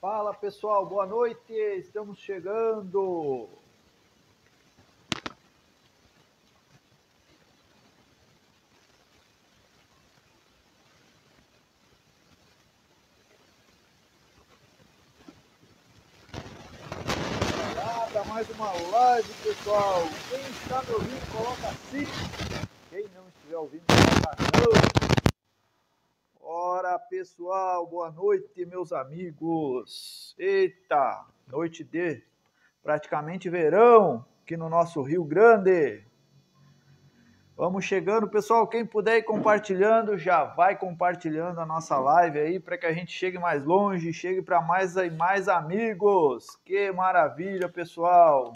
Fala pessoal, boa noite, estamos chegando. Para mais uma live, pessoal. Quem está me ouvindo, coloca sim. Quem não estiver ouvindo, coloca não. Ora, pessoal, boa noite, meus amigos. Eita, noite de praticamente verão aqui no nosso Rio Grande. Vamos chegando, pessoal. Quem puder ir compartilhando, já vai compartilhando a nossa live aí para que a gente chegue mais longe, chegue para mais e mais amigos. Que maravilha, pessoal.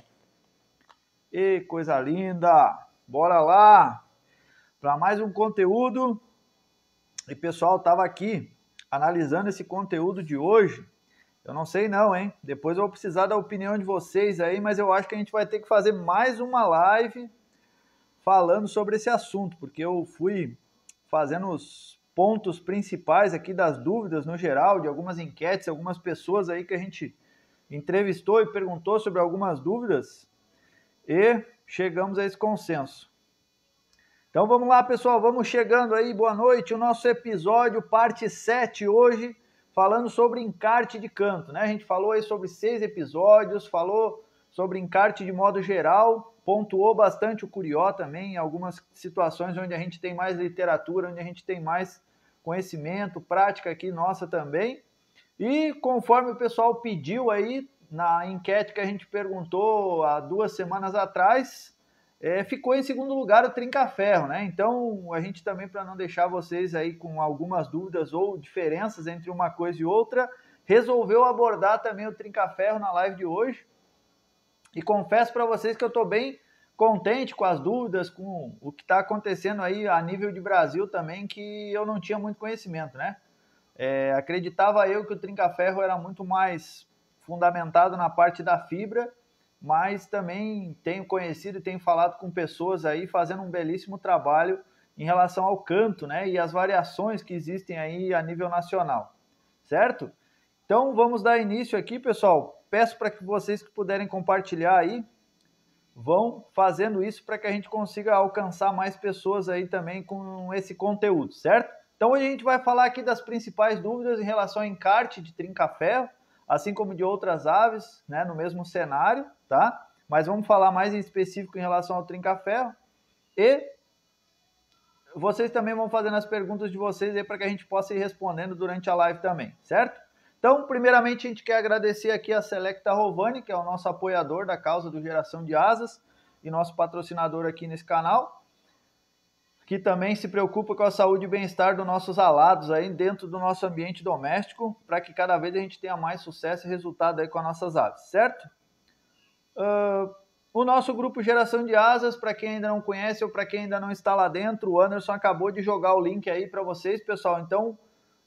E coisa linda. Bora lá para mais um conteúdo. E pessoal, tava aqui analisando esse conteúdo de hoje. Eu não sei não, hein? Depois eu vou precisar da opinião de vocês aí, mas eu acho que a gente vai ter que fazer mais uma live falando sobre esse assunto, porque eu fui fazendo os pontos principais aqui das dúvidas no geral, de algumas enquetes, algumas pessoas aí que a gente entrevistou e perguntou sobre algumas dúvidas e chegamos a esse consenso. Então vamos lá, pessoal, vamos chegando aí, boa noite, o nosso episódio, parte 7 hoje, falando sobre encarte de canto, né? A gente falou aí sobre 6 episódios, falou sobre encarte de modo geral, pontuou bastante o Curió também, em algumas situações onde a gente tem mais literatura, onde a gente tem mais conhecimento, prática aqui nossa também. E conforme o pessoal pediu aí, na enquete que a gente perguntou há 2 semanas atrás, ficou em segundo lugar o Trinca-Ferro, né? Então, a gente também, para não deixar vocês aí com algumas dúvidas ou diferenças entre uma coisa e outra, resolveu abordar também o Trinca-Ferro na live de hoje. E confesso para vocês que eu estou bem contente com as dúvidas, com o que está acontecendo aí a nível de Brasil também, que eu não tinha muito conhecimento, né? Acreditava eu que o Trinca-Ferro era muito mais fundamentado na parte da fibra, mas também tenho conhecido e tenho falado com pessoas aí fazendo um belíssimo trabalho em relação ao canto, né? E as variações que existem aí a nível nacional, certo? Então vamos dar início aqui, pessoal. Peço para que vocês que puderem compartilhar aí, vão fazendo isso para que a gente consiga alcançar mais pessoas aí também com esse conteúdo, certo? Então hoje a gente vai falar aqui das principais dúvidas em relação ao encarte de trinca-ferro, assim como de outras aves, né, no mesmo cenário, tá? Mas vamos falar mais em específico em relação ao trinca-ferro e vocês também vão fazendo as perguntas de vocês aí para que a gente possa ir respondendo durante a live também, certo? Então, primeiramente, a gente quer agradecer aqui a Selecta Rovani, que é o nosso apoiador da causa do Geração de Asas e nosso patrocinador aqui nesse canal, que também se preocupa com a saúde e bem-estar dos nossos alados aí dentro do nosso ambiente doméstico, para que cada vez a gente tenha mais sucesso e resultado aí com as nossas aves, certo? O nosso grupo Geração de Asas, para quem ainda não conhece ou para quem ainda não está lá dentro, o Anderson acabou de jogar o link aí para vocês, pessoal. Então,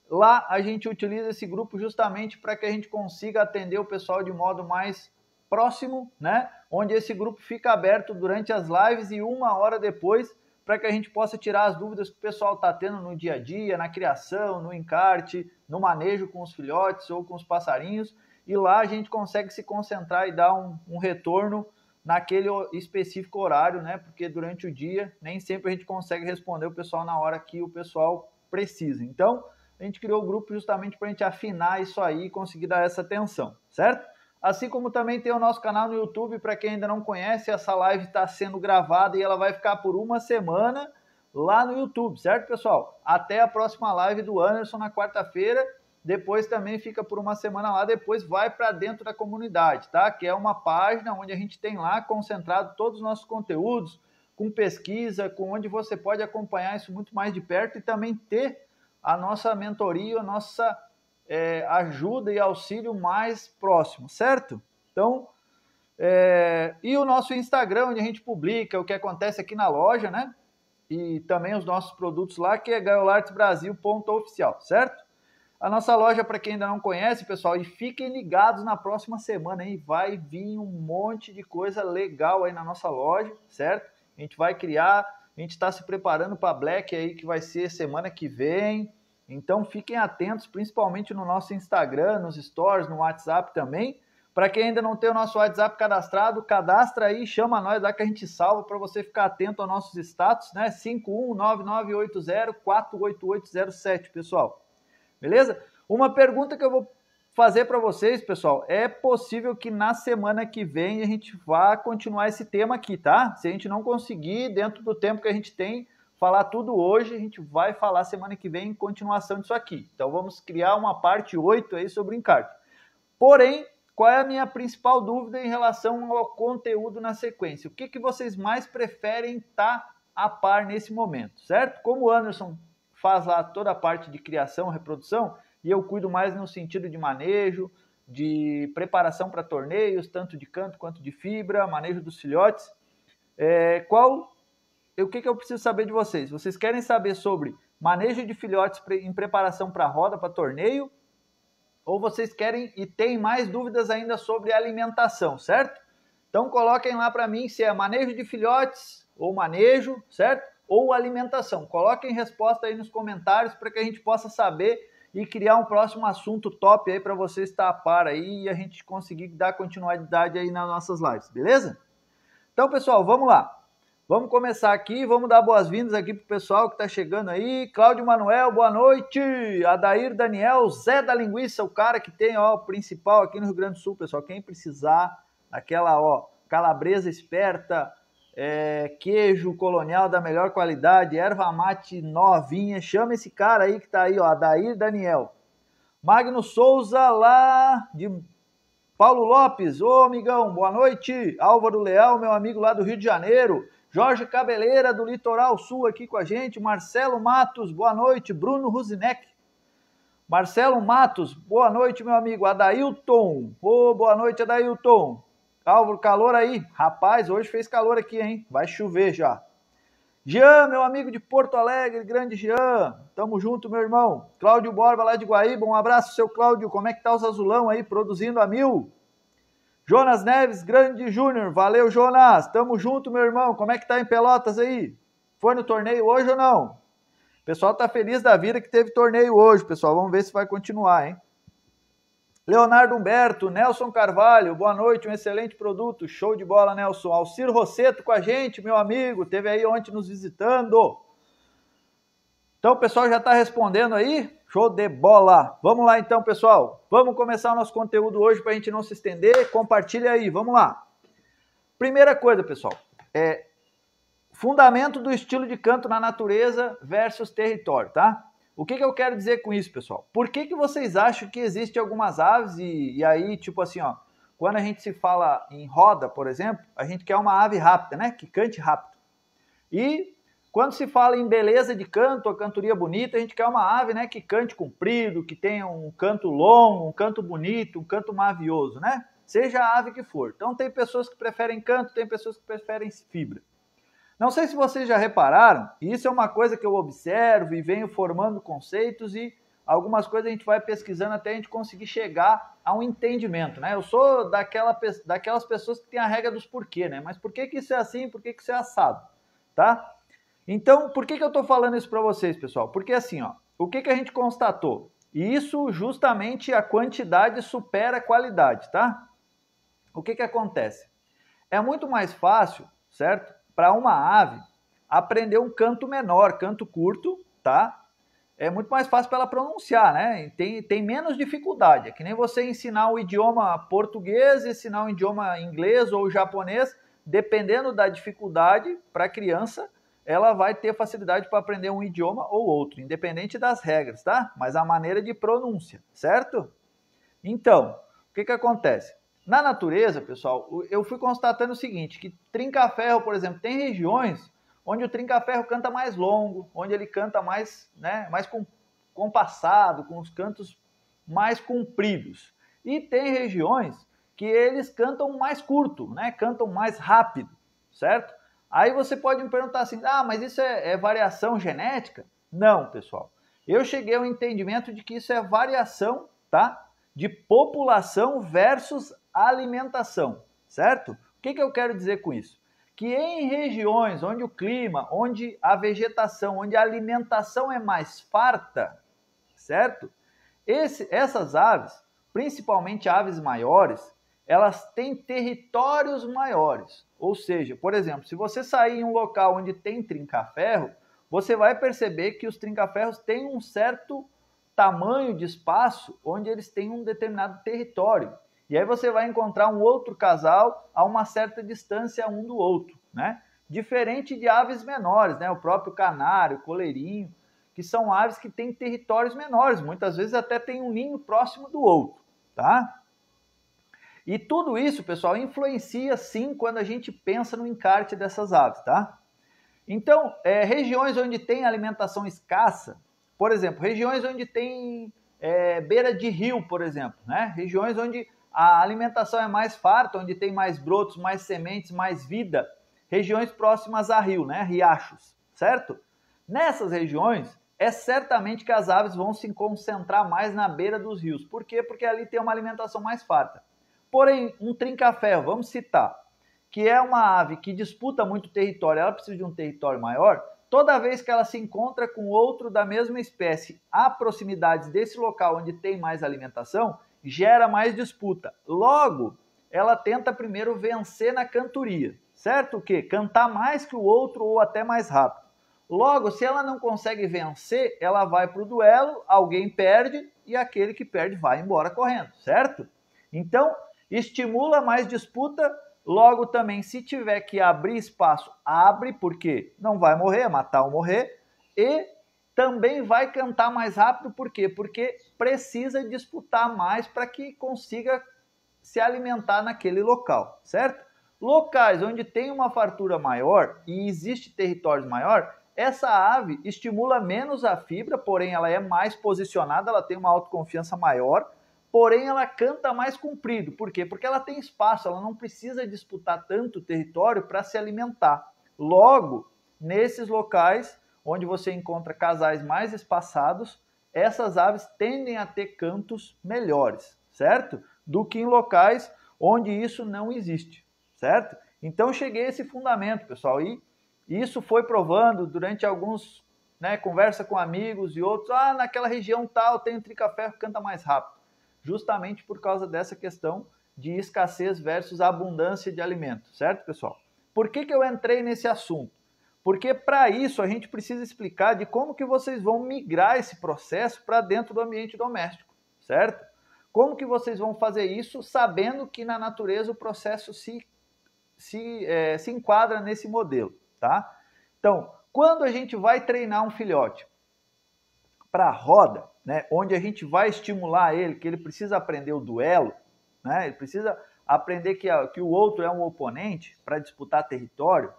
lá a gente utiliza esse grupo justamente para que a gente consiga atender o pessoal de modo mais próximo, né? Onde esse grupo fica aberto durante as lives e 1 hora depois, para que a gente possa tirar as dúvidas que o pessoal está tendo no dia a dia, na criação, no encarte, no manejo com os filhotes ou com os passarinhos. E lá a gente consegue se concentrar e dar um retorno naquele específico horário, né? Porque durante o dia nem sempre a gente consegue responder o pessoal na hora que o pessoal precisa. Então, a gente criou o grupo justamente para a gente afinar isso aí e conseguir dar essa atenção, certo? Assim como também tem o nosso canal no YouTube, para quem ainda não conhece, essa live está sendo gravada e ela vai ficar por 1 semana lá no YouTube, certo, pessoal? Até a próxima live do Anderson na quarta-feira, depois também fica por 1 semana lá, depois vai para dentro da comunidade, tá? Que é uma página onde a gente tem lá concentrado todos os nossos conteúdos, com pesquisa, com onde você pode acompanhar isso muito mais de perto e também ter a nossa mentoria, a nossa ajuda e auxílio mais próximo, certo? Então, e o nosso Instagram, onde a gente publica o que acontece aqui na loja, né? E também os nossos produtos lá, que é gaiolartesbrasil.oficial, certo? A nossa loja, para quem ainda não conhece, pessoal, e fiquem ligados na próxima semana, hein? Vai vir um monte de coisa legal aí na nossa loja, certo? A gente vai criar, a gente está se preparando para a Black aí, que vai ser semana que vem. Então fiquem atentos, principalmente no nosso Instagram, nos stories, no WhatsApp também. Para quem ainda não tem o nosso WhatsApp cadastrado, cadastra aí, chama nós lá que a gente salva para você ficar atento aos nossos status, né? 51998048807, pessoal. Beleza? Uma pergunta que eu vou fazer para vocês, pessoal, é possível que na semana que vem a gente vá continuar esse tema aqui, tá? Se a gente não conseguir, dentro do tempo que a gente tem, falar tudo hoje, a gente vai falar semana que vem em continuação disso aqui. Então vamos criar uma parte 8 aí sobre o encarte. Porém, qual é a minha principal dúvida em relação ao conteúdo na sequência? O que vocês mais preferem estar a par nesse momento, certo? Como o Anderson faz lá toda a parte de criação, reprodução, e eu cuido mais no sentido de manejo, de preparação para torneios, tanto de canto quanto de fibra, manejo dos filhotes. O que eu preciso saber de vocês? Vocês querem saber sobre manejo de filhotes em preparação para roda, para torneio? Ou vocês querem e têm mais dúvidas ainda sobre alimentação, certo? Então coloquem lá para mim se é manejo de filhotes ou manejo, certo? Ou alimentação. Coloquem resposta aí nos comentários para que a gente possa saber e criar um próximo assunto top aí para você estar a par aí e a gente conseguir dar continuidade aí nas nossas lives, beleza? Então, pessoal, vamos lá. Vamos começar aqui, vamos dar boas-vindas aqui pro pessoal que está chegando aí. Cláudio Manuel, boa noite. Adair Daniel, Zé da Linguiça, o cara que tem, ó, o principal aqui no Rio Grande do Sul, pessoal. Quem precisar, aquela, ó, calabresa esperta, queijo colonial da melhor qualidade, erva mate novinha, chama esse cara aí que tá aí, ó, Adair Daniel. Magno Souza, lá de Paulo Lopes, ô amigão, boa noite. Álvaro Leal, meu amigo lá do Rio de Janeiro. Jorge Cabeleira, do Litoral Sul, aqui com a gente. Marcelo Matos, boa noite. Bruno Ruzinek. Marcelo Matos, boa noite, meu amigo. Adailton, boa noite, Adailton. Álvaro, calor aí. Rapaz, hoje fez calor aqui, hein? Vai chover já. Jean, meu amigo de Porto Alegre, grande Jean. Tamo junto, meu irmão. Cláudio Borba, lá de Guaíba. Um abraço, seu Cláudio. Como é que tá os azulão aí, produzindo a mil? Jonas Neves, grande Júnior, valeu Jonas, tamo junto meu irmão, como é que tá em Pelotas aí? Foi no torneio hoje ou não? O pessoal tá feliz da vida que teve torneio hoje, pessoal, vamos ver se vai continuar, hein? Leonardo Humberto, Nelson Carvalho, boa noite, um excelente produto, show de bola Nelson. Alcir Rosseto com a gente, meu amigo, teve aí ontem nos visitando. Então o pessoal já tá respondendo aí? Show de bola! Vamos lá então, pessoal. Vamos começar o nosso conteúdo hoje para a gente não se estender. Compartilha aí, vamos lá. Primeira coisa, pessoal, fundamento do estilo de canto na natureza versus território, tá? O que eu quero dizer com isso, pessoal? Por que vocês acham que existem algumas aves e aí, tipo assim, ó, quando a gente se fala em roda, por exemplo, a gente quer uma ave rápida, né? Que cante rápido. E quando se fala em beleza de canto, a cantoria bonita, a gente quer uma ave, né, que cante comprido, que tenha um canto longo, um canto bonito, um canto mavioso, né? Seja a ave que for. Então tem pessoas que preferem canto, tem pessoas que preferem fibra. Não sei se vocês já repararam, e isso é uma coisa que eu observo e venho formando conceitos e algumas coisas a gente vai pesquisando até a gente conseguir chegar a um entendimento, né? Eu sou daquelas pessoas que tem a regra dos porquê, né? Mas por que isso é assim, por que isso é assado, tá? Então, por que eu estou falando isso para vocês, pessoal? Porque assim, ó, o que a gente constatou? E isso justamente a quantidade supera a qualidade, tá? O que acontece? É muito mais fácil, certo? Para uma ave aprender um canto menor, canto curto, tá? É muito mais fácil para ela pronunciar, né? Tem menos dificuldade. É que nem você ensinar o idioma português, ensinar o idioma inglês ou japonês, dependendo da dificuldade para a criança, ela vai ter facilidade para aprender um idioma ou outro, independente das regras, tá? Mas a maneira de pronúncia, certo? Então, o que acontece? Na natureza, pessoal, eu fui constatando o seguinte, que trinca-ferro, por exemplo, tem regiões onde o trinca-ferro canta mais longo, onde ele canta mais, né, mais compassado, com os cantos mais compridos. E tem regiões que eles cantam mais curto, né, cantam mais rápido, certo? Aí você pode me perguntar assim, mas isso é variação genética? Não, pessoal. Eu cheguei ao entendimento de que isso é variação, tá? De população versus alimentação, certo? O que eu quero dizer com isso? Que em regiões onde o clima, onde a vegetação, onde a alimentação é mais farta, certo? Essas aves, principalmente aves maiores, elas têm territórios maiores. Ou seja, por exemplo, se você sair em um local onde tem trinca-ferro, você vai perceber que os trinca-ferros têm um certo tamanho de espaço onde eles têm um determinado território. E aí você vai encontrar um outro casal a uma certa distância um do outro, né? Diferente de aves menores, né? O próprio canário, o coleirinho, que são aves que têm territórios menores, muitas vezes até tem um ninho próximo do outro, tá? E tudo isso, pessoal, influencia sim quando a gente pensa no encarte dessas aves, tá? Então, regiões onde tem alimentação escassa, por exemplo, regiões onde tem beira de rio, por exemplo, né? Regiões onde a alimentação é mais farta, onde tem mais brotos, mais sementes, mais vida, regiões próximas a rio, né? Riachos, certo? Nessas regiões, é certamente que as aves vão se concentrar mais na beira dos rios. Por quê? Porque ali tem uma alimentação mais farta. Porém, um trinca-ferro, vamos citar, que é uma ave que disputa muito território, ela precisa de um território maior, toda vez que ela se encontra com outro da mesma espécie a proximidades desse local onde tem mais alimentação, gera mais disputa. Logo, ela tenta primeiro vencer na cantoria, certo? O quê? Cantar mais que o outro ou até mais rápido. Logo, se ela não consegue vencer, ela vai para o duelo, alguém perde e aquele que perde vai embora correndo, certo? Então, estimula mais disputa, logo também, se tiver que abrir espaço, abre, porque não vai morrer, matar ou morrer, e também vai cantar mais rápido, por quê? Porque precisa disputar mais para que consiga se alimentar naquele local, certo? Locais onde tem uma fartura maior e existe territórios maior, essa ave estimula menos a fibra, porém ela é mais posicionada, ela tem uma autoconfiança maior, porém ela canta mais comprido. Por quê? Porque ela tem espaço, ela não precisa disputar tanto território para se alimentar. Logo, nesses locais onde você encontra casais mais espaçados, essas aves tendem a ter cantos melhores, certo? Do que em locais onde isso não existe, certo? Então cheguei a esse fundamento, pessoal, e isso foi provando durante alguns, conversa com amigos e outros, naquela região tal tem um trinca-ferro que canta mais rápido, justamente por causa dessa questão de escassez versus abundância de alimento, certo, pessoal? Por que eu entrei nesse assunto? Porque para isso a gente precisa explicar de como que vocês vão migrar esse processo para dentro do ambiente doméstico, certo? Como que vocês vão fazer isso sabendo que na natureza o processo se enquadra nesse modelo, tá? Então, quando a gente vai treinar um filhote para roda, né, onde a gente vai estimular ele, que ele precisa aprender o duelo, né, ele precisa aprender que o outro é um oponente para disputar território,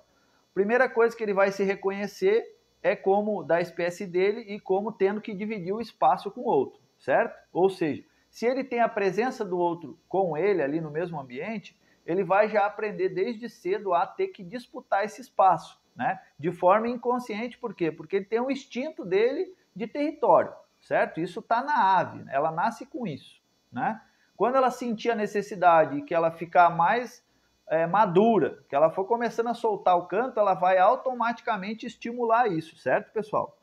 primeira coisa que ele vai se reconhecer é como da espécie dele e como tendo que dividir o espaço com o outro, certo? Ou seja, se ele tem a presença do outro com ele ali no mesmo ambiente, ele vai já aprender desde cedo a ter que disputar esse espaço, né? De forma inconsciente, por quê? Porque ele tem um instinto dele de território, certo? Isso está na ave, ela nasce com isso, né? Quando ela sentir a necessidade que ela ficar mais madura, que ela for começando a soltar o canto, ela vai automaticamente estimular isso, certo, pessoal?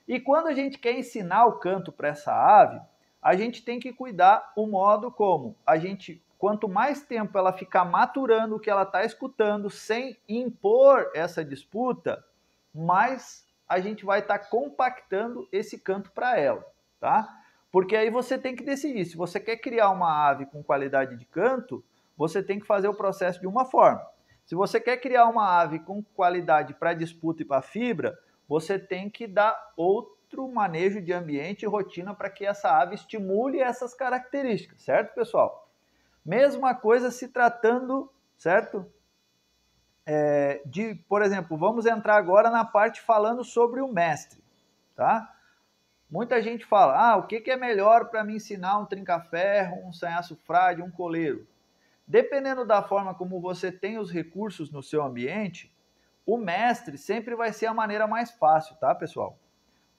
E quando a gente quer ensinar o canto para essa ave, a gente tem que cuidar o modo como a gente, quanto mais tempo ela ficar maturando o que ela está escutando, sem impor essa disputa, mais a gente vai estar compactando esse canto para ela, tá? Porque aí você tem que decidir, se você quer criar uma ave com qualidade de canto, você tem que fazer o processo de uma forma. Se você quer criar uma ave com qualidade para disputa e para fibra, você tem que dar outro manejo de ambiente e rotina para que essa ave estimule essas características, certo, pessoal? Mesma coisa se tratando, certo? Por exemplo, vamos entrar agora na parte falando sobre o mestre, tá? Muita gente fala, o que é melhor para me ensinar um trinca-ferro, um sanhaço frade, um coleiro? Dependendo da forma como você tem os recursos no seu ambiente, o mestre sempre vai ser a maneira mais fácil, tá, pessoal?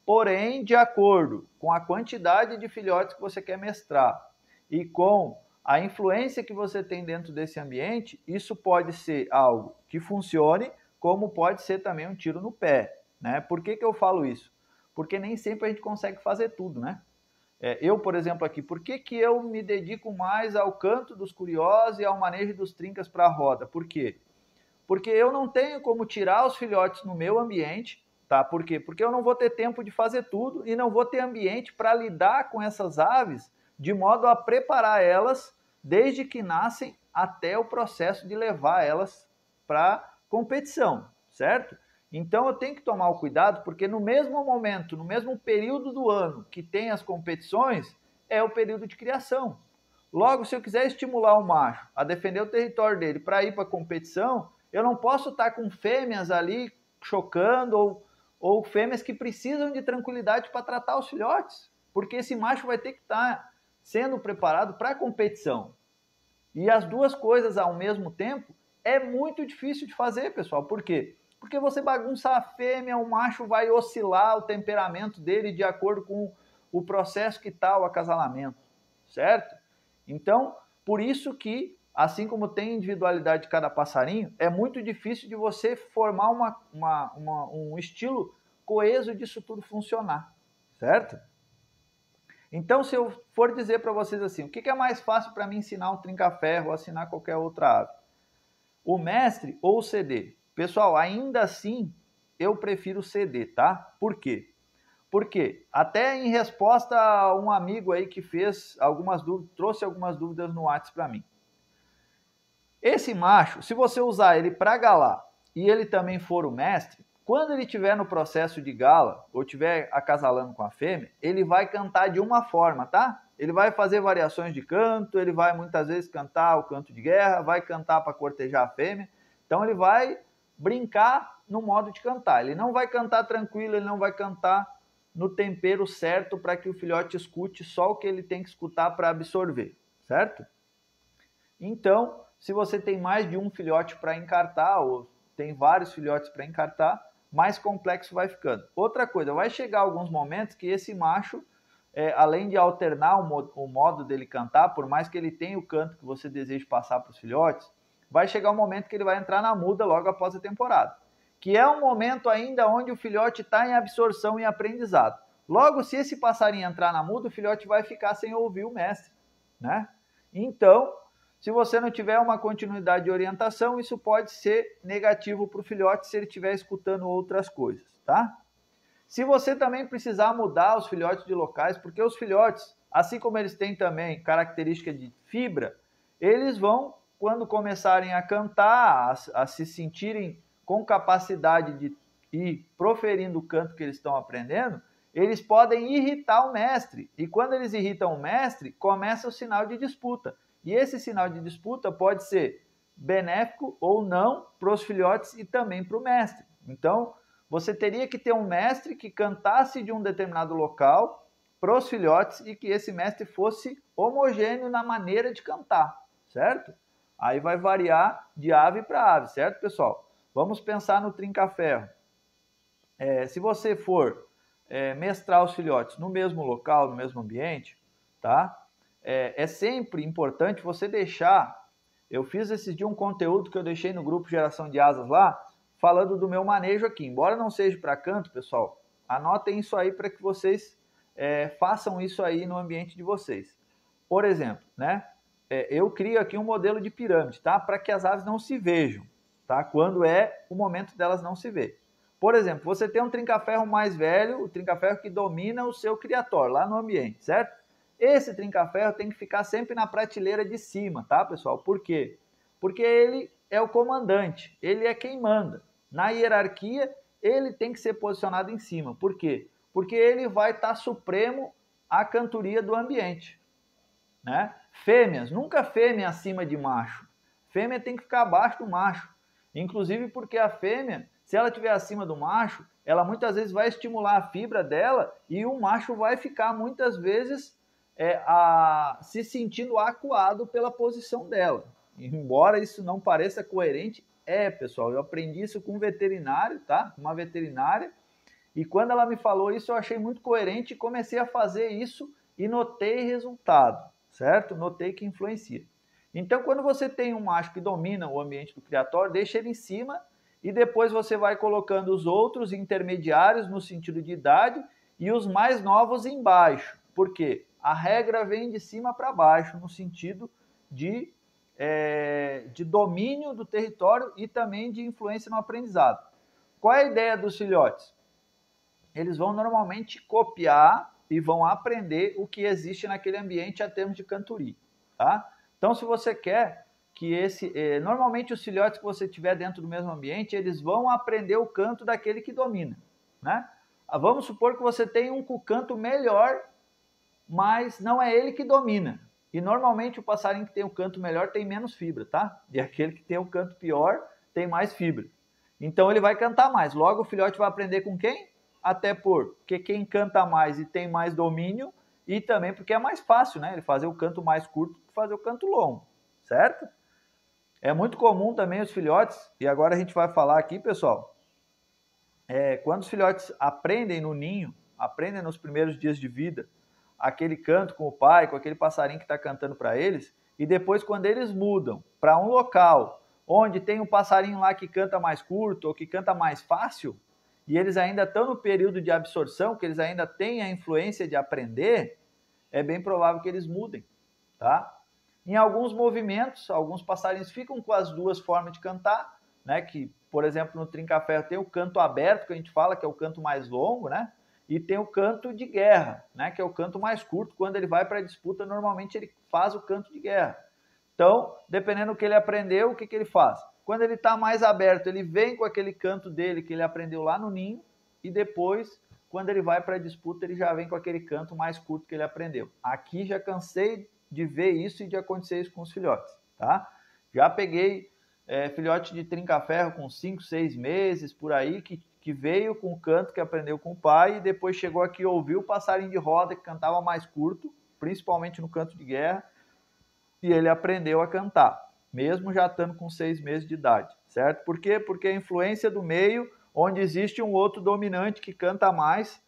Porém, de acordo com a quantidade de filhotes que você quer mestrar e com a influência que você tem dentro desse ambiente, isso pode ser algo que funcione, como pode ser também um tiro no pé, né? Por que eu falo isso? Porque nem sempre a gente consegue fazer tudo, né? Eu, por exemplo, aqui, por que eu me dedico mais ao canto dos curiosos e ao manejo dos trincas para a roda? Por quê? Porque eu não tenho como tirar os filhotes no meu ambiente, tá? Por quê? Porque eu não vou ter tempo de fazer tudo e não vou ter ambiente para lidar com essas aves de modo a preparar elas desde que nascem até o processo de levar elas para competição, certo? Então eu tenho que tomar o cuidado porque no mesmo momento, no mesmo período do ano que tem as competições, é o período de criação. Logo, se eu quiser estimular o macho a defender o território dele para ir para a competição, eu não posso estar com fêmeas ali chocando ou fêmeas que precisam de tranquilidade para tratar os filhotes, porque esse macho vai ter que estar sendo preparado para a competição. E as duas coisas ao mesmo tempo é muito difícil de fazer, pessoal. Por quê? Porque você bagunça a fêmea, o macho vai oscilar o temperamento dele de acordo com o processo que está o acasalamento, certo? Então, por isso que, assim como tem individualidade de cada passarinho, é muito difícil de você formar um estilo coeso disso tudo funcionar, certo? Então, se eu for dizer para vocês assim, o que é mais fácil para mim ensinar um trinca-ferro ou ensinar qualquer outra ave? O mestre ou o CD? Pessoal, ainda assim, eu prefiro o CD, tá? Por quê? Porque até em resposta a um amigo aí que fez algumas dúvidas, trouxe algumas dúvidas no WhatsApp para mim. Esse macho, se você usar ele para galar e ele também for o mestre, quando ele estiver no processo de gala ou estiver acasalando com a fêmea, ele vai cantar de uma forma, tá? Ele vai fazer variações de canto, ele vai muitas vezes cantar o canto de guerra, vai cantar para cortejar a fêmea. Então ele vai brincar no modo de cantar. Ele não vai cantar tranquilo, ele não vai cantar no tempero certo para que o filhote escute só o que ele tem que escutar para absorver, certo? Então, se você tem mais de um filhote para encartar, ou tem vários filhotes para encartar, mais complexo vai ficando. Outra coisa, vai chegar alguns momentos que esse macho, além de alternar o modo dele cantar, por mais que ele tenha o canto que você deseja passar para os filhotes, vai chegar um momento que ele vai entrar na muda logo após a temporada, que é um momento ainda onde o filhote está em absorção e aprendizado. Logo, se esse passarinho entrar na muda, o filhote vai ficar sem ouvir o mestre, né? Então, se você não tiver uma continuidade de orientação, isso pode ser negativo para o filhote se ele estiver escutando outras coisas, tá? Se você também precisar mudar os filhotes de locais, porque os filhotes, assim como eles têm também característica de fibra, eles vão, quando começarem a cantar, a se sentirem com capacidade de ir proferindo o canto que eles estão aprendendo, eles podem irritar o mestre. E quando eles irritam o mestre, começa o sinal de disputa. E esse sinal de disputa pode ser benéfico ou não para os filhotes e também para o mestre. Então, você teria que ter um mestre que cantasse de um determinado local para os filhotes e que esse mestre fosse homogêneo na maneira de cantar, certo? Aí vai variar de ave para ave, certo, pessoal? Vamos pensar no trinca-ferro. Se você for mestrar os filhotes no mesmo local, no mesmo ambiente, tá? É sempre importante você deixar... Eu fiz esse dia um conteúdo que eu deixei no grupo Geração de Asas lá, falando do meu manejo aqui. Embora não seja para canto, pessoal, anotem isso aí para que vocês façam isso aí no ambiente de vocês. Por exemplo, né? Eu crio aqui um modelo de pirâmide, tá? Para que as aves não se vejam, tá? Quando é o momento delas não se ver. Por exemplo, você tem um trinca-ferro mais velho, o trinca-ferro que domina o seu criatório lá no ambiente, certo? Esse trinca-ferro tem que ficar sempre na prateleira de cima, tá, pessoal? Por quê? Porque ele é o comandante, ele é quem manda. Na hierarquia, ele tem que ser posicionado em cima. Por quê? Porque ele vai estar supremo à cantoria do ambiente, né? Fêmeas, nunca fêmea acima de macho. Fêmea tem que ficar abaixo do macho. Inclusive porque a fêmea, se ela estiver acima do macho, ela muitas vezes vai estimular a fibra dela e o macho vai ficar muitas vezes se sentindo acuado pela posição dela. Embora isso não pareça coerente, pessoal, eu aprendi isso com um veterinário, tá? Uma veterinária, e quando ela me falou isso, eu achei muito coerente e comecei a fazer isso e notei resultado, certo? Notei que influencia. Então, quando você tem um macho que domina o ambiente do criatório, deixa ele em cima e depois você vai colocando os outros intermediários no sentido de idade e os mais novos embaixo. Porque a regra vem de cima para baixo, no sentido de domínio do território e também de influência no aprendizado. Qual é a ideia dos filhotes? Eles vão normalmente copiar e vão aprender o que existe naquele ambiente a termos de cantoria, tá? Então, se você quer que normalmente os filhotes que você tiver dentro do mesmo ambiente, eles vão aprender o canto daquele que domina, né? Vamos supor que você tem um com canto melhor, mas não é ele que domina. E normalmente o passarinho que tem o canto melhor tem menos fibra, tá? E aquele que tem o canto pior tem mais fibra. Então ele vai cantar mais. Logo o filhote vai aprender com quem? Até porque quem canta mais e tem mais domínio, e também porque é mais fácil, né? Ele fazer o canto mais curto que fazer o canto longo, certo? É muito comum também os filhotes, e agora a gente vai falar aqui, pessoal, quando os filhotes aprendem no ninho, aprendem nos primeiros dias de vida, aquele canto com o pai, com aquele passarinho que está cantando para eles, e depois quando eles mudam para um local onde tem um passarinho lá que canta mais curto ou que canta mais fácil, e eles ainda estão no período de absorção, que eles ainda têm a influência de aprender, é bem provável que eles mudem, tá? Em alguns movimentos, alguns passarinhos ficam com as duas formas de cantar, né? Que, por exemplo, no trinca-ferro tem o canto aberto, que a gente fala que é o canto mais longo, né? E tem o canto de guerra, né? Que é o canto mais curto. Quando ele vai para a disputa, normalmente ele faz o canto de guerra. Então, dependendo do que ele aprendeu, o que ele faz? Quando ele está mais aberto, ele vem com aquele canto dele que ele aprendeu lá no ninho, e depois, quando ele vai para a disputa, ele já vem com aquele canto mais curto que ele aprendeu. Aqui já cansei de ver isso e de acontecer isso com os filhotes, tá? Já peguei filhote de trinca-ferro com 5, 6 meses, por aí, que veio com o canto que aprendeu com o pai, e depois chegou aqui e ouviu o passarinho de roda que cantava mais curto, principalmente no canto de guerra, e ele aprendeu a cantar, mesmo já estando com 6 meses de idade, certo? Por quê? Porque a influência do meio, onde existe um outro dominante que canta mais,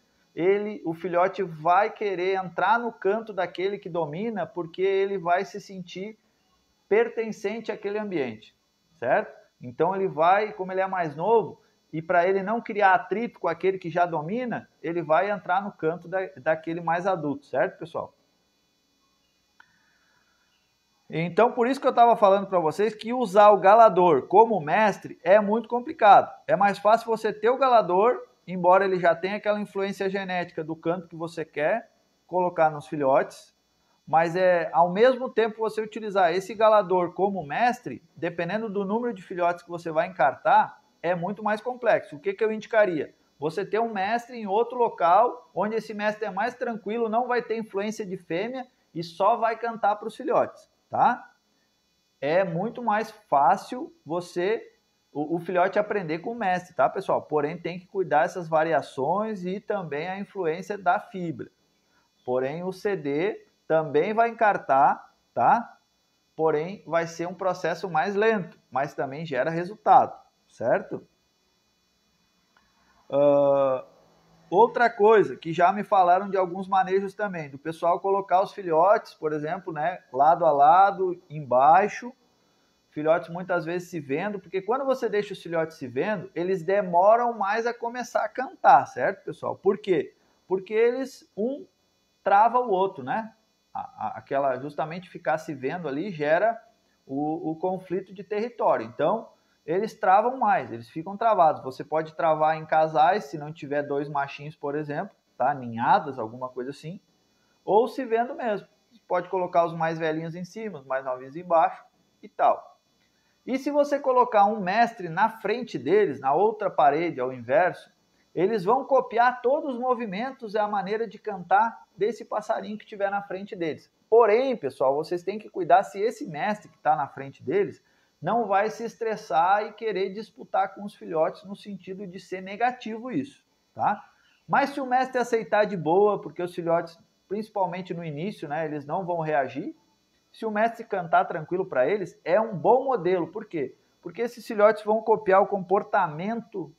o filhote vai querer entrar no canto daquele que domina, porque ele vai se sentir pertencente àquele ambiente, certo? Então ele vai, como ele é mais novo, e para ele não criar atrito com aquele que já domina, ele vai entrar no canto daquele mais adulto, certo, pessoal? Então, por isso que eu estava falando para vocês que usar o galador como mestre é muito complicado. É mais fácil você ter o galador, embora ele já tenha aquela influência genética do canto que você quer colocar nos filhotes, mas ao mesmo tempo você utilizar esse galador como mestre, dependendo do número de filhotes que você vai encartar, é muito mais complexo. O que eu indicaria? Você ter um mestre em outro local, onde esse mestre é mais tranquilo, não vai ter influência de fêmea e só vai cantar para os filhotes, tá? É muito mais fácil o filhote aprender com o mestre, tá, pessoal? Porém, tem que cuidar dessas variações e também a influência da fibra. Porém, o CD também vai encartar, tá? Porém, vai ser um processo mais lento, mas também gera resultado, certo? Outra coisa que já me falaram de alguns manejos também, do pessoal colocar os filhotes, por exemplo, né, lado a lado, embaixo, filhotes muitas vezes se vendo, porque quando você deixa os filhotes se vendo, eles demoram mais a começar a cantar, certo, pessoal? Por quê? Porque um trava o outro, né? Justamente ficar se vendo ali gera o conflito de território. Então, eles travam mais, eles ficam travados. Você pode travar em casais, se não tiver 2 machinhos, por exemplo, tá? Ninhadas, alguma coisa assim, ou se vendo mesmo. Você pode colocar os mais velhinhos em cima, os mais novinhos embaixo e tal. E se você colocar um mestre na frente deles, na outra parede, ao inverso, eles vão copiar todos os movimentos e a maneira de cantar desse passarinho que estiver na frente deles. Porém, pessoal, vocês têm que cuidar se esse mestre que está na frente deles não vai se estressar e querer disputar com os filhotes no sentido de ser negativo isso, tá? Mas se o mestre aceitar de boa, porque os filhotes, principalmente no início, né, eles não vão reagir, se o mestre cantar tranquilo para eles, é um bom modelo. Por quê? Porque esses filhotes vão copiar o comportamento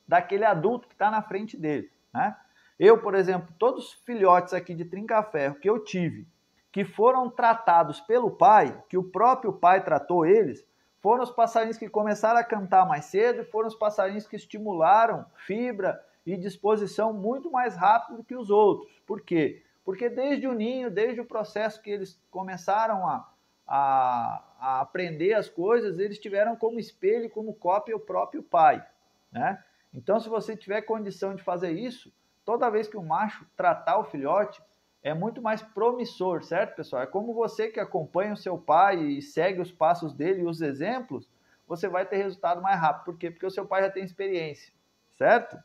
daquele adulto que está na frente dele, né? Eu, por exemplo, todos os filhotes aqui de trinca-ferro que eu tive, que foram tratados pelo pai, que o próprio pai tratou eles, foram os passarinhos que começaram a cantar mais cedo, foram os passarinhos que estimularam fibra e disposição muito mais rápido do que os outros. Por quê? Porque desde o ninho, desde o processo que eles começaram a aprender as coisas, eles tiveram como espelho, como cópia o próprio pai, né? Então, se você tiver condição de fazer isso, toda vez que o macho tratar o filhote, é muito mais promissor, certo, pessoal? É como você que acompanha o seu pai e segue os passos dele e os exemplos, você vai ter resultado mais rápido. Por quê? Porque o seu pai já tem experiência, certo?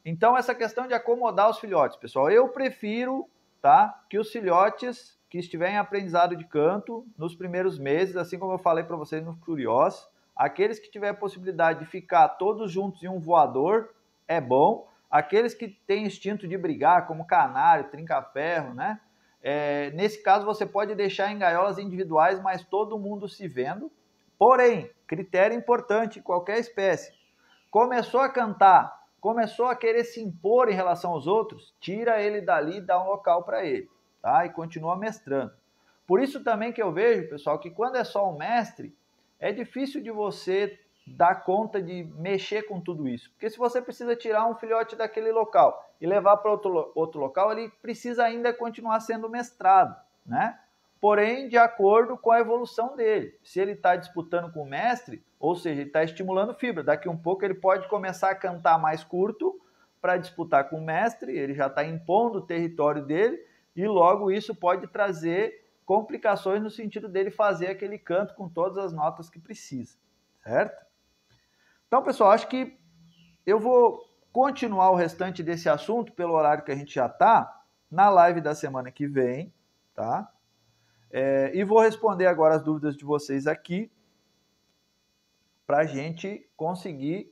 Então, essa questão de acomodar os filhotes, pessoal, eu prefiro, tá, que os filhotes que estiverem em aprendizado de canto nos primeiros meses, assim como eu falei para vocês nos Curiós, aqueles que tiverem possibilidade de ficar todos juntos em um voador, é bom. Aqueles que têm instinto de brigar, como canário, trinca-ferro, né? Nesse caso, você pode deixar em gaiolas individuais, mas todo mundo se vendo. Porém, critério importante em qualquer espécie, começou a cantar, começou a querer se impor em relação aos outros, tira ele dali e dá um local para ele, tá? E continua mestrando. Por isso também que eu vejo, pessoal, que quando é só um mestre, é difícil de você dar conta de mexer com tudo isso. Porque se você precisa tirar um filhote daquele local e levar para outro local, ele precisa ainda continuar sendo mestrado, né? Porém, de acordo com a evolução dele. Se ele está disputando com o mestre, ou seja, ele está estimulando fibra. Daqui um pouco ele pode começar a cantar mais curto para disputar com o mestre, ele já está impondo o território dele e logo isso pode trazer complicações no sentido dele fazer aquele canto com todas as notas que precisa, certo? Então, pessoal, acho que eu vou continuar o restante desse assunto pelo horário que a gente já está na live da semana que vem, tá? E vou responder agora as dúvidas de vocês aqui para a gente conseguir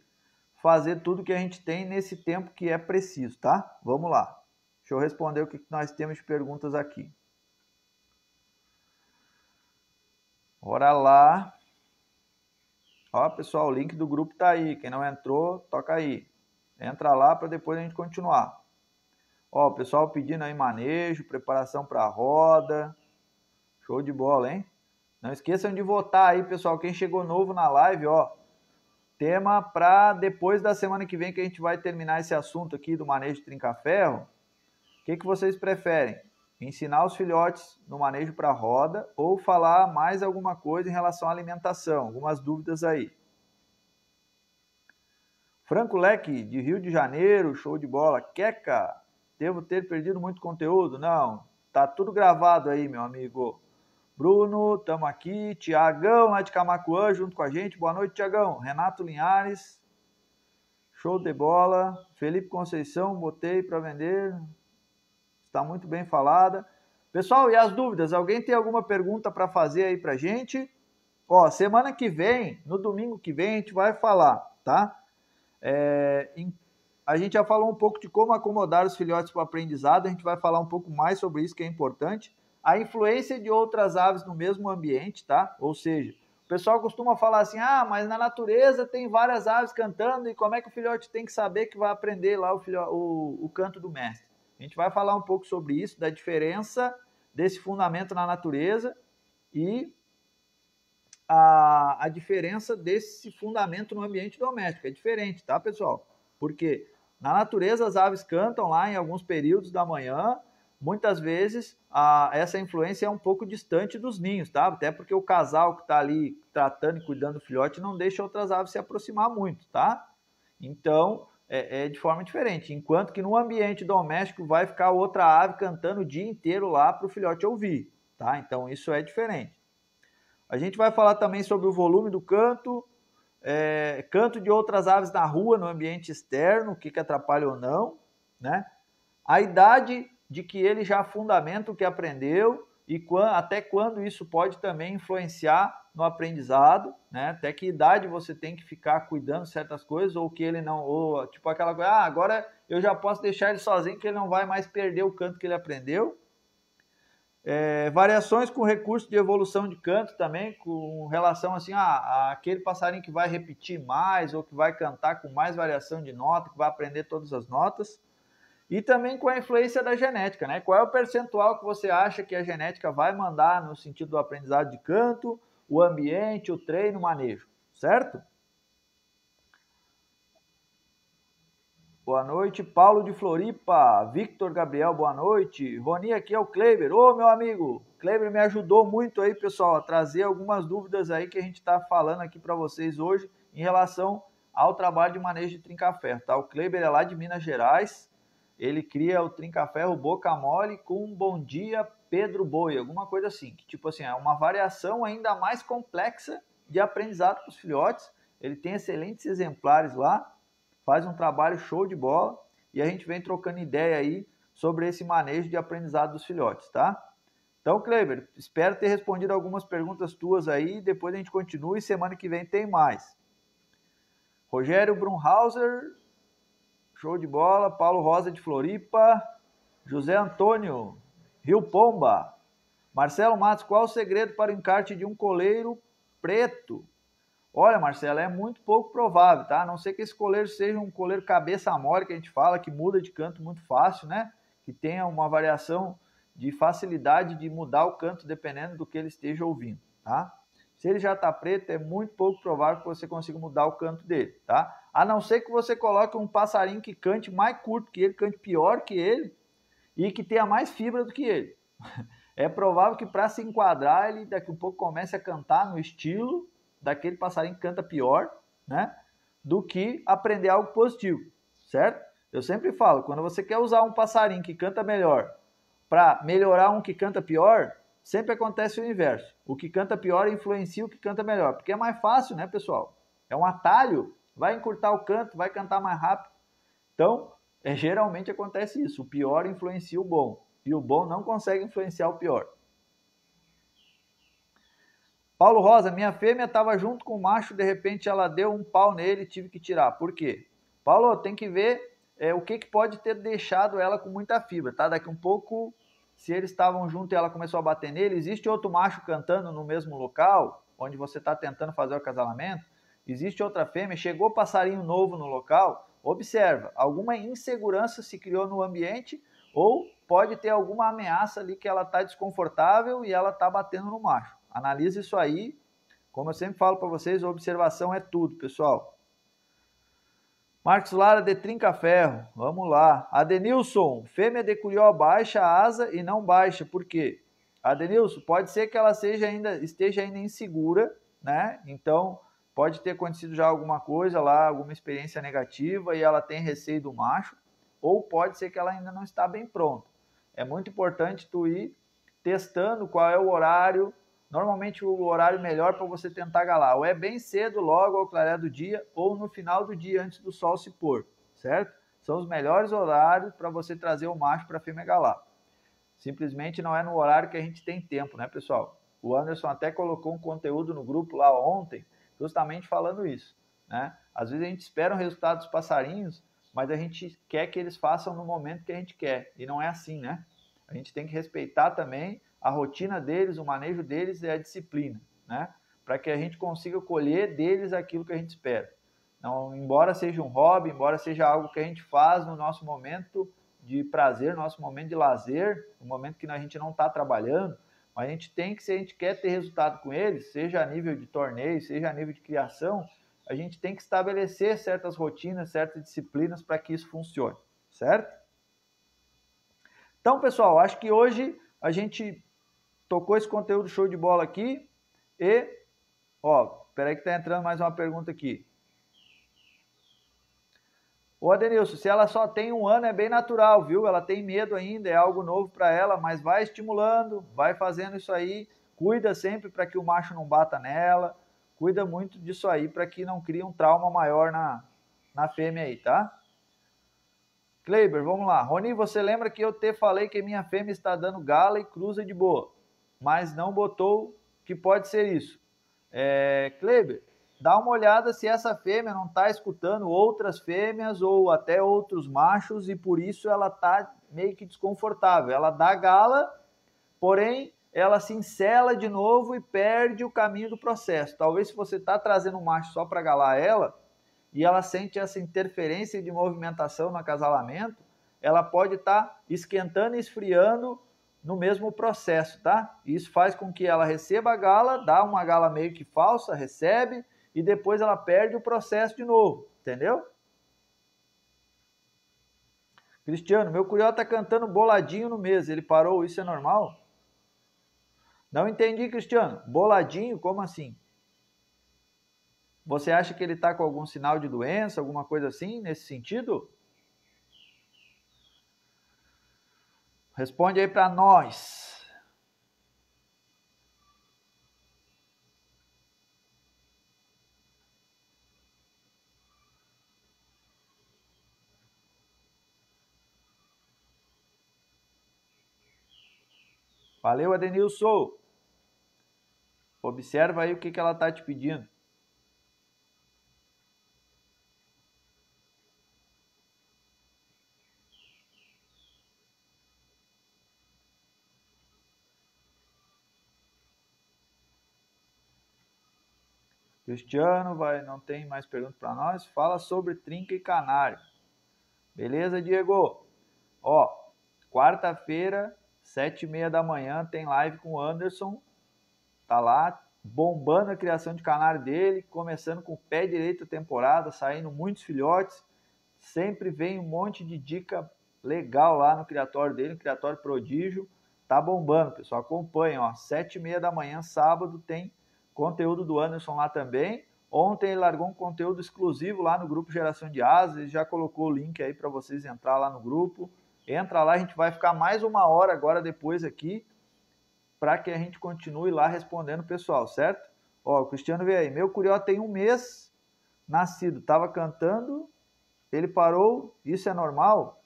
fazer tudo que a gente tem nesse tempo que é preciso, tá? Vamos lá. Deixa eu responder o que nós temos de perguntas aqui. Bora lá. Ó, pessoal, o link do grupo tá aí. Quem não entrou, toca aí. Entra lá para depois a gente continuar. Ó, o pessoal pedindo aí manejo, preparação para a roda. Show de bola, hein? Não esqueçam de votar aí, pessoal. Quem chegou novo na live, ó. Tema para depois da semana que vem que a gente vai terminar esse assunto aqui do manejo de trinca-ferro. O que vocês preferem? Ensinar os filhotes no manejo para roda ou falar mais alguma coisa em relação à alimentação? Algumas dúvidas aí. Franco Leque, de Rio de Janeiro, show de bola. Queca, devo ter perdido muito conteúdo? Não, tá tudo gravado aí, meu amigo. Bruno, tamo aqui. Tiagão, lá de Camacuã, junto com a gente. Boa noite, Tiagão. Renato Linhares, show de bola. Felipe Conceição, botei para vender. Está muito bem falada. Pessoal, e as dúvidas? Alguém tem alguma pergunta para fazer aí pra gente? Ó, semana que vem, no domingo que vem, a gente vai falar, tá? A gente já falou um pouco de como acomodar os filhotes para o aprendizado, a gente vai falar um pouco mais sobre isso, que é importante. A influência de outras aves no mesmo ambiente, tá? Ou seja, o pessoal costuma falar assim, mas na natureza tem várias aves cantando e como é que o filhote tem que saber que vai aprender lá o canto do mestre? A gente vai falar um pouco sobre isso, da diferença desse fundamento na natureza e a diferença desse fundamento no ambiente doméstico. É diferente, tá, pessoal? Porque na natureza as aves cantam lá em alguns períodos da manhã, muitas vezes essa influência é um pouco distante dos ninhos, tá? Até porque o casal que está ali tratando e cuidando do filhote não deixa outras aves se aproximar muito, tá? Então, é de forma diferente. Enquanto que no ambiente doméstico vai ficar outra ave cantando o dia inteiro lá para o filhote ouvir, tá? Então, isso é diferente. A gente vai falar também sobre o volume do canto, canto de outras aves na rua, no ambiente externo, o que atrapalha ou não, né? A idade de que ele já fundamenta o que aprendeu e até quando isso pode também influenciar no aprendizado, né? Até que idade você tem que ficar cuidando de certas coisas ou que ele não, ou tipo aquela coisa, agora eu já posso deixar ele sozinho que ele não vai mais perder o canto que ele aprendeu. Variações com recurso de evolução de canto também, com relação assim, aquele passarinho que vai repetir mais ou que vai cantar com mais variação de nota, que vai aprender todas as notas. E também com a influência da genética, né? Qual é o percentual que você acha que a genética vai mandar no sentido do aprendizado de canto, o ambiente, o treino, o manejo, certo? Boa noite, Paulo de Floripa, Victor Gabriel, boa noite. Roni, aqui é o Kleber. Ô, meu amigo, Kleber me ajudou muito aí, pessoal, a trazer algumas dúvidas aí que a gente está falando aqui para vocês hoje em relação ao trabalho de manejo de trinca-ferro, tá? O Kleber é lá de Minas Gerais, ele cria o trinca-ferro Boca Mole com Bom Dia Pedro Boi, alguma coisa assim, que tipo assim, é uma variação ainda mais complexa de aprendizado para os filhotes. Ele tem excelentes exemplares lá, faz um trabalho show de bola e a gente vem trocando ideia aí sobre esse manejo de aprendizado dos filhotes, tá? Então, Kleber, espero ter respondido algumas perguntas tuas aí, depois a gente continua e semana que vem tem mais. Rogério Brunhauser, show de bola. Paulo Rosa de Floripa, José Antônio, Rio Pomba. Marcelo Matos, qual o segredo para o encarte de um coleiro preto? Olha, Marcelo, é muito pouco provável, tá? A não ser que esse coleiro seja um coleiro cabeça mole, que a gente fala, que muda de canto muito fácil, né? Que tenha uma variação de facilidade de mudar o canto dependendo do que ele esteja ouvindo, tá? Se ele já está preto, é muito pouco provável que você consiga mudar o canto dele, tá? A não ser que você coloque um passarinho que cante mais curto que ele, cante pior que ele e que tenha mais fibra do que ele. É provável que para se enquadrar, ele daqui a pouco comece a cantar no estilo daquele passarinho que canta pior, né? Do que aprender algo positivo, certo? Eu sempre falo, quando você quer usar um passarinho que canta melhor para melhorar um que canta pior, sempre acontece o inverso. O que canta pior influencia o que canta melhor, porque é mais fácil, né, pessoal? É um atalho, vai encurtar o canto, vai cantar mais rápido. Então, geralmente acontece isso, o pior influencia o bom, e o bom não consegue influenciar o pior. Paulo Rosa, minha fêmea estava junto com o macho, de repente ela deu um pau nele e tive que tirar. Por quê? Paulo, tem que ver o que pode ter deixado ela com muita fibra, tá? Daqui um pouco, se eles estavam juntos e ela começou a bater nele, existe outro macho cantando no mesmo local, onde você está tentando fazer o acasalamento, existe outra fêmea, chegou passarinho novo no local, observa, alguma insegurança se criou no ambiente ou pode ter alguma ameaça ali que ela está desconfortável e ela está batendo no macho. Analise isso aí. Como eu sempre falo para vocês, a observação é tudo, pessoal. Marcos Lara de Trinca-Ferro. Vamos lá. Adenilson, fêmea de Curió baixa a asa e não baixa. Por quê? Adenilson, pode ser que ela esteja ainda insegura, né? Então, pode ter acontecido já alguma coisa lá, alguma experiência negativa e ela tem receio do macho. Ou pode ser que ela ainda não está bem pronta. É muito importante tu ir testando qual é o horário. Normalmente o horário melhor para você tentar galar ou é bem cedo, logo ao clarear do dia, ou no final do dia, antes do sol se pôr, certo? São os melhores horários para você trazer o macho para a fêmea galar. Simplesmente não é no horário que a gente tem tempo, né, pessoal? O Anderson até colocou um conteúdo no grupo lá ontem, justamente falando isso, né? Às vezes a gente espera o resultado dos passarinhos, mas a gente quer que eles façam no momento que a gente quer, e não é assim, né? A gente tem que respeitar também a rotina deles, o manejo deles e a disciplina, né? Para que a gente consiga colher deles aquilo que a gente espera. Não, embora seja um hobby, embora seja algo que a gente faz no nosso momento de prazer, no nosso momento de lazer, no momento que a gente não está trabalhando, mas a gente tem que, se a gente quer ter resultado com eles, seja a nível de torneio, seja a nível de criação, a gente tem que estabelecer certas rotinas, certas disciplinas para que isso funcione, certo? Então, pessoal, acho que hoje a gente tocou esse conteúdo show de bola aqui e, peraí que tá entrando mais uma pergunta aqui. Ô Adenilson, se ela só tem 1 ano é bem natural, viu? Ela tem medo ainda, é algo novo para ela, mas vai estimulando, vai fazendo isso aí, cuida sempre para que o macho não bata nela, cuida muito disso aí para que não crie um trauma maior na fêmea aí, tá? Kleber, vamos lá. Roni, você lembra que eu te falei que minha fêmea está dando gala e cruza de boa, mas não botou que pode ser isso. Kleber, dá uma olhada se essa fêmea não está escutando outras fêmeas ou até outros machos e por isso ela está meio que desconfortável. Ela dá gala, porém ela se encela de novo e perde o caminho do processo. Talvez se você está trazendo um macho só para galar ela, e ela sente essa interferência de movimentação no acasalamento, ela pode estar esquentando e esfriando no mesmo processo, tá? Isso faz com que ela receba a gala, dá uma gala meio que falsa, recebe, e depois ela perde o processo de novo, entendeu? Cristiano, meu curió tá cantando boladinho no mês. Ele parou, isso é normal? Não entendi, Cristiano. Boladinho, como assim? Você acha que ele tá com algum sinal de doença, alguma coisa assim, nesse sentido? Responde aí para nós. Valeu, Adenilson. Observa aí o que ela tá te pedindo. Cristiano, não tem mais pergunta para nós. Fala sobre trinca e canário. Beleza, Diego? Ó, quarta-feira, 7h30 da manhã, tem live com o Anderson. Tá lá, bombando a criação de canário dele, começando com o pé direito a temporada, saindo muitos filhotes. Sempre vem um monte de dica legal lá no criatório dele, no criatório Prodígio. Tá bombando, pessoal. Acompanha, ó. 7h30 da manhã, sábado, tem conteúdo do Anderson lá também. Ontem ele largou um conteúdo exclusivo lá no grupo Geração de Asas. Ele já colocou o link aí para vocês entrar lá no grupo. Entra lá, a gente vai ficar mais 1 hora agora depois aqui para que a gente continue lá respondendo o pessoal, certo? Ó, o Cristiano veio aí. Meu curió tem 1 mês nascido. Tava cantando, ele parou. Isso é normal?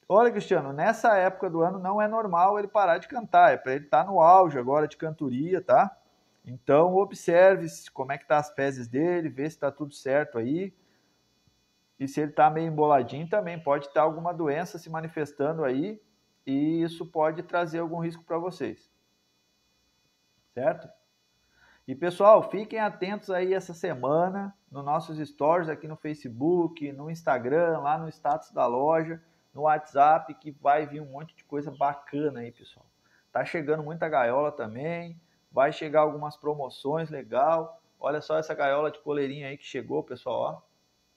Olha, Cristiano, nessa época do ano não é normal ele parar de cantar. É para ele estar no auge agora de cantoria, tá? Então, observe como é que tá as fezes dele, vê se está tudo certo aí. E se ele está meio emboladinho, também pode estar alguma doença se manifestando aí. E isso pode trazer algum risco para vocês. Certo? E, pessoal, fiquem atentos aí essa semana nos nossos stories aqui no Facebook, no Instagram, lá no status da loja, no WhatsApp, que vai vir um monte de coisa bacana aí, pessoal. Tá chegando muita gaiola também. Vai chegar algumas promoções legal. Olha só essa gaiola de coleirinha aí que chegou, pessoal, ó.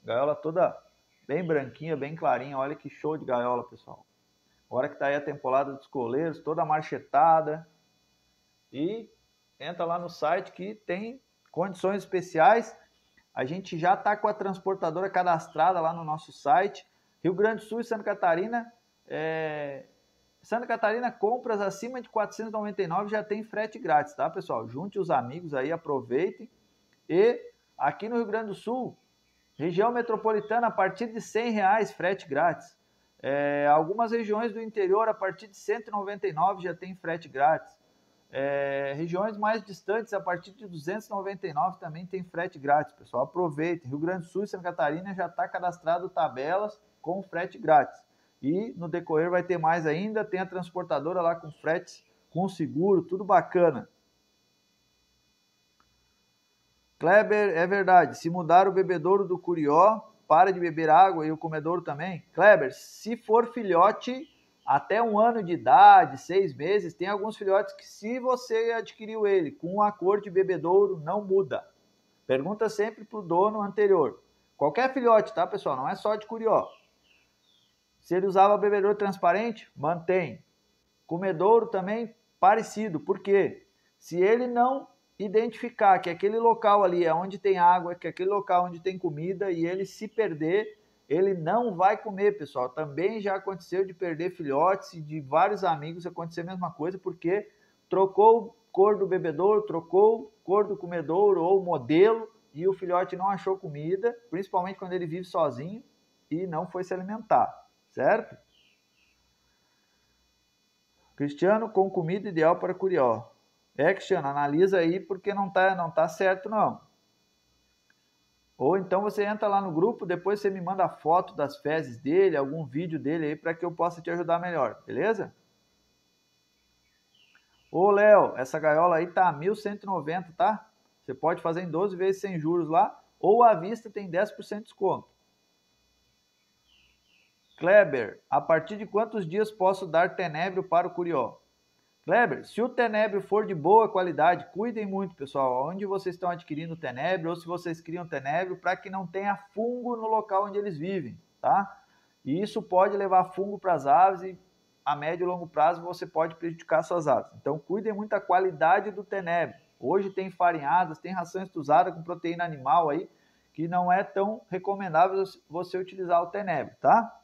Gaiola toda bem branquinha, bem clarinha. Olha que show de gaiola, pessoal. Agora que tá aí a temporada dos coleiros, toda marchetada. E entra lá no site que tem condições especiais. A gente já tá com a transportadora cadastrada lá no nosso site. Rio Grande do Sul e Santa Catarina, Santa Catarina, compras acima de 499 já tem frete grátis, tá, pessoal? Junte os amigos aí, aproveitem. E aqui no Rio Grande do Sul, região metropolitana, a partir de R$100 frete grátis. Algumas regiões do interior, a partir de 199 já tem frete grátis. Regiões mais distantes, a partir de 299 também tem frete grátis, pessoal. Aproveitem. Rio Grande do Sul e Santa Catarina já está cadastrado tabelas com frete grátis. E no decorrer vai ter mais ainda, tem a transportadora lá com frete, com seguro, tudo bacana. Kleber, é verdade, se mudar o bebedouro do curió, para de beber água e o comedouro também. Kleber, se for filhote até 1 ano de idade, 6 meses, tem alguns filhotes que se você adquiriu ele com a cor de bebedouro, não muda. Pergunta sempre para o dono anterior. Qualquer filhote, tá, pessoal? Não é só de curió. Se ele usava bebedouro transparente, mantém. Comedouro também parecido. Por quê? Se ele não identificar que aquele local ali é onde tem água, que aquele local onde tem comida e ele se perder, ele não vai comer, pessoal. Também já aconteceu de perder filhotes e de vários amigos acontecer a mesma coisa, porque trocou cor do bebedouro, trocou cor do comedouro ou modelo e o filhote não achou comida, principalmente quando ele vive sozinho e não foi se alimentar. Certo? Cristiano, com comida ideal para curió. Cristiano, analisa aí porque não tá certo não. Ou então você entra lá no grupo, depois você me manda a foto das fezes dele, algum vídeo dele aí para que eu possa te ajudar melhor, beleza? Ô Léo, essa gaiola aí tá 1.190, tá? Você pode fazer em 12 vezes sem juros lá, ou à vista tem 10% de desconto. Kleber, a partir de quantos dias posso dar tenebro para o curió? Kleber, se o tenebro for de boa qualidade, cuidem muito, pessoal, onde vocês estão adquirindo tenebro ou se vocês criam tenebro, para que não tenha fungo no local onde eles vivem, tá? E isso pode levar fungo para as aves e a médio e longo prazo você pode prejudicar suas aves. Então cuidem muito da qualidade do tenebro. Hoje tem farinhadas, tem ração extrusada com proteína animal aí, que não é tão recomendável você utilizar o tenebro, tá?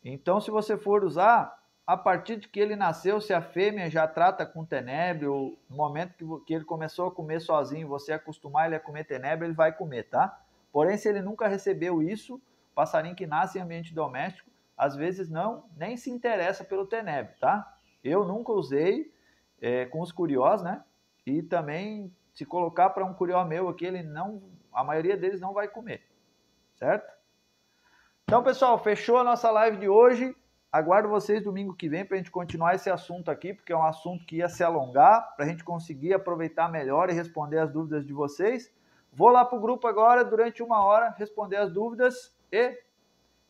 Então se você for usar, a partir de que ele nasceu, se a fêmea já trata com tenebre, ou no momento que ele começou a comer sozinho, você acostumar ele a comer tenebre, ele vai comer, tá? Porém, se ele nunca recebeu isso, passarinho que nasce em ambiente doméstico, às vezes nem se interessa pelo tenebre, tá? Eu nunca usei com os curiós, né? E também, se colocar para um curió meu aqui, a maioria deles não vai comer, certo? Então, pessoal, fechou a nossa live de hoje. Aguardo vocês domingo que vem para a gente continuar esse assunto aqui, porque é um assunto que ia se alongar, para a gente conseguir aproveitar melhor e responder as dúvidas de vocês. Vou lá para o grupo agora, durante 1 hora, responder as dúvidas. E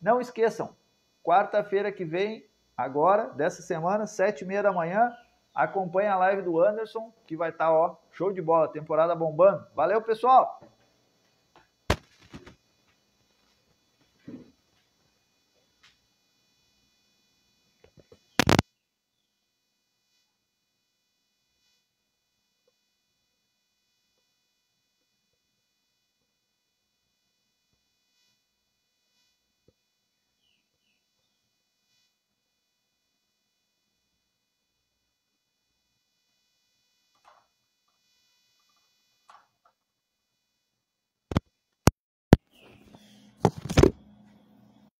não esqueçam, quarta-feira que vem, agora, dessa semana, 7h30 da manhã, acompanhe a live do Anderson, que vai estar, ó, show de bola, temporada bombando. Valeu, pessoal!